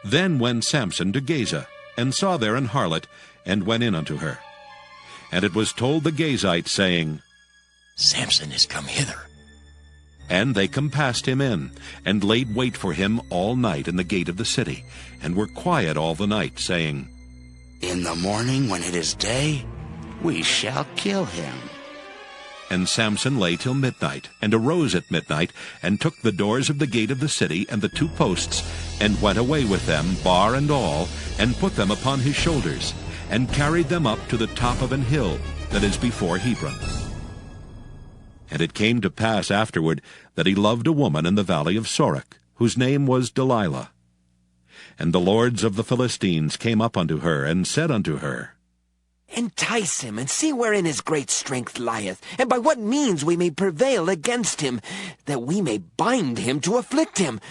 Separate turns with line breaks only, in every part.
Then went Samson to Gaza, and saw there an harlot, and went in unto her. And it was told the Gazites, saying,
Samson is come hither.
And they compassed him in, and laid wait for him all night in the gate of the city, and were quiet all the night, saying,
In the morning, when it is day, we shall kill him.
And Samson lay till midnight, and arose at midnight, and took the doors of the gate of the city and the 2 posts, and went away with them, bar and all, and put them upon his shoulders, and carried them up to the top of an hill that is before Hebron. And it came to pass afterward that he loved a woman in the valley of Sorek, whose name was Delilah. And the lords of the Philistines came up unto her, and said unto her,
Entice him, and see wherein his great strength lieth, and by what means we may prevail against him, that we may bind him to afflict him.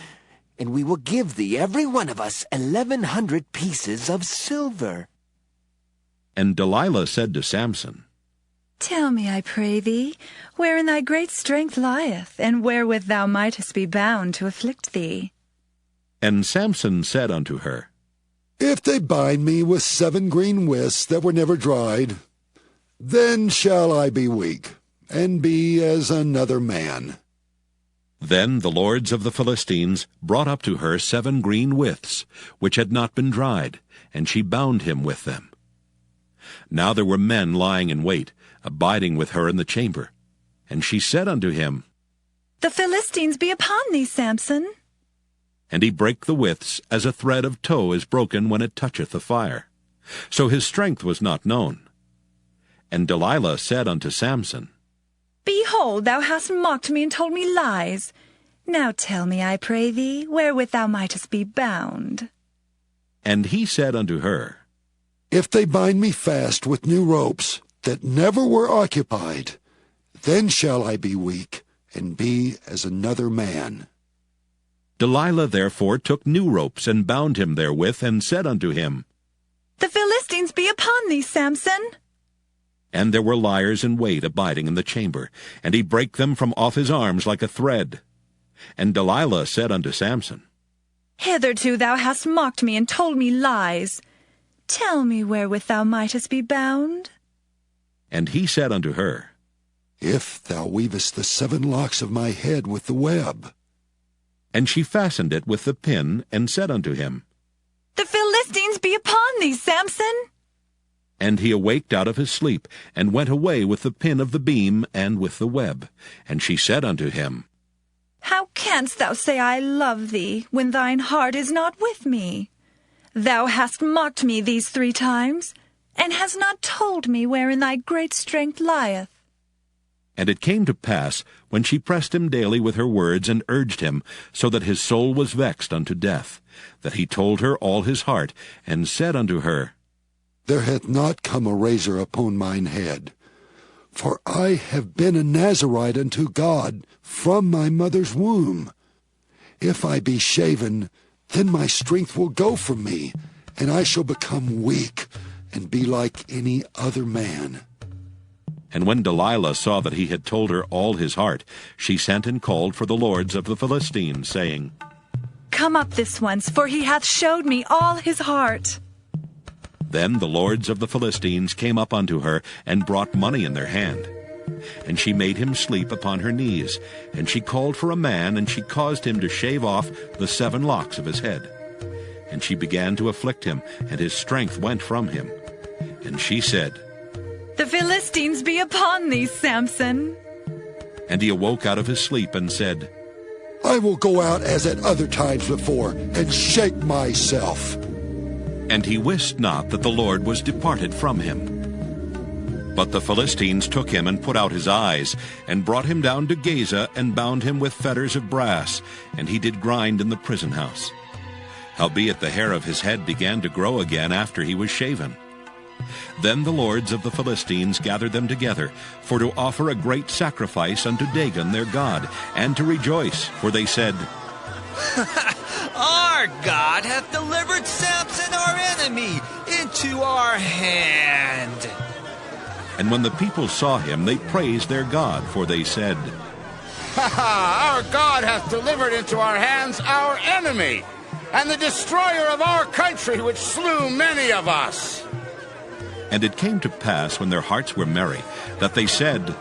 And we will give thee every one of us 1,100 pieces of silver.
And Delilah said to Samson,
Tell me, I pray thee, wherein thy great strength lieth, and wherewith thou mightest be bound to afflict thee.
And Samson said unto her,
If they bind me with 7 green withs that were never dried, then shall I be weak, and be as another man.
Then the lords of the Philistines brought up to her 7 green withs, which had not been dried, and she bound him with them. Now there were men lying in wait, abiding with her in the chamber. And she said unto him,
The Philistines be upon thee, Samson.
And he brake the withs, as a thread of tow is broken when it toucheth the fire. So his strength was not known. And Delilah said unto Samson,
Behold, thou hast mocked me and told me lies. Now tell me, I pray thee, wherewith thou mightest be bound.
And he said unto her,
If they bind me fast with new ropes that never were occupied, then shall I be weak, and be as another man.
Delilah therefore took new ropes, and bound him therewith, and said unto him,
The Philistines be upon thee, Samson.
And there were liers in wait abiding in the chamber, and he brake them from off his arms like a thread. And Delilah said unto Samson,
Hitherto thou hast mocked me and told me lies. Tell me wherewith thou mightest be bound.
And he said unto her,
If thou weavest the 7 locks of my head with the web.
And she fastened it with the pin, and said unto him,
The Philistines be upon thee, Samson.
And he awaked out of his sleep, and went away with the pin of the beam, and with the web. And she said unto him,
How canst thou say I love thee, when thine heart is not with me? Thou hast mocked me these 3 times, and hast not told me wherein thy great strength lieth.
And it came to pass, when she pressed him daily with her words, and urged him, so that his soul was vexed unto death, that he told her all his heart, and said unto her,
There hath not come a razor upon mine head, for I have been a Nazarite unto God from my mother's womb. If I be shaven, then my strength will go from me, and I shall become weak, and be like any other man.
And when Delilah saw that he had told her all his heart, she sent and called for the lords of the Philistines, saying,
Come up this once, for he hath showed me all his heart.
Then the lords of the Philistines came up unto her, and brought money in their hand. And she made him sleep upon her knees, and she called for a man, and she caused him to shave off the 7 locks of his head. And she began to afflict him, and his strength went from him. And she said,
The Philistines be upon thee, Samson.
And he awoke out of his sleep, and said,
I will go out as at other times before, and shake myself.
And he wist not that the Lord was departed from him. But the Philistines took him, and put out his eyes, and brought him down to Gaza, and bound him with fetters of brass, and he did grind in the prison house. Howbeit the hair of his head began to grow again after he was shaven. Then the lords of the Philistines gathered them together, for to offer a great sacrifice unto Dagon their god, and to rejoice, for they said,
Our God hath delivered Samson our enemy into our hand.
And when the people saw him, they praised their God, for they said,
Our God hath delivered into our hands our enemy, and the destroyer of our country, which slew many of us.
And it came to pass, when their hearts were merry, that they said,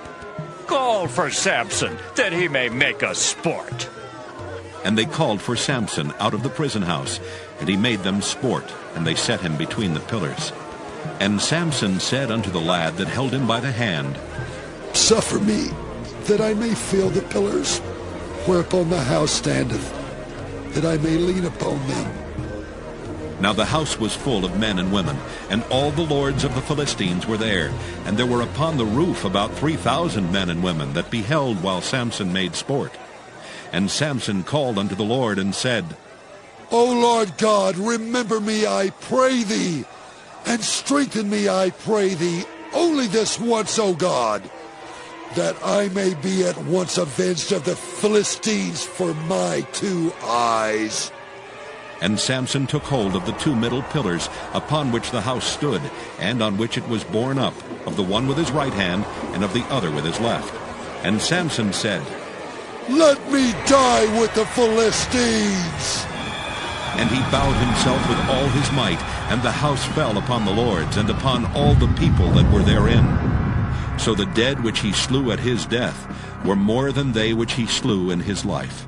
Call for Samson, that he may make us sport.
And they called for Samson out of the prison house, and he made them sport, and they set him between the pillars. And Samson said unto the lad that held him by the hand,
Suffer me, that I may feel the pillars, whereupon the house standeth, that I may lean upon them.
Now the house was full of men and women, and all the lords of the Philistines were there, and there were upon the roof about 3,000 men and women that beheld while Samson made sport. And Samson called unto the Lord, and said,
O Lord God, remember me, I pray thee, and strengthen me, I pray thee, only this once, O God, that I may be at once avenged of the Philistines for my 2 eyes.
And Samson took hold of the 2 middle pillars upon which the house stood, and on which it was borne up, of the one with his right hand, and of the other with his left. And Samson said,
Let me die with the Philistines.
And he bowed himself with all his might, and the house fell upon the lords, and upon all the people that were therein. So the dead which he slew at his death were more than they which he slew in his life.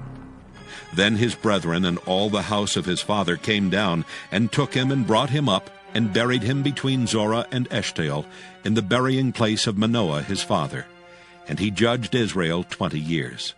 Then his brethren and all the house of his father came down, and took him, and brought him up, and buried him between Zorah and Eshtaol, in the burying place of Manoah his father. And he judged Israel 20 years.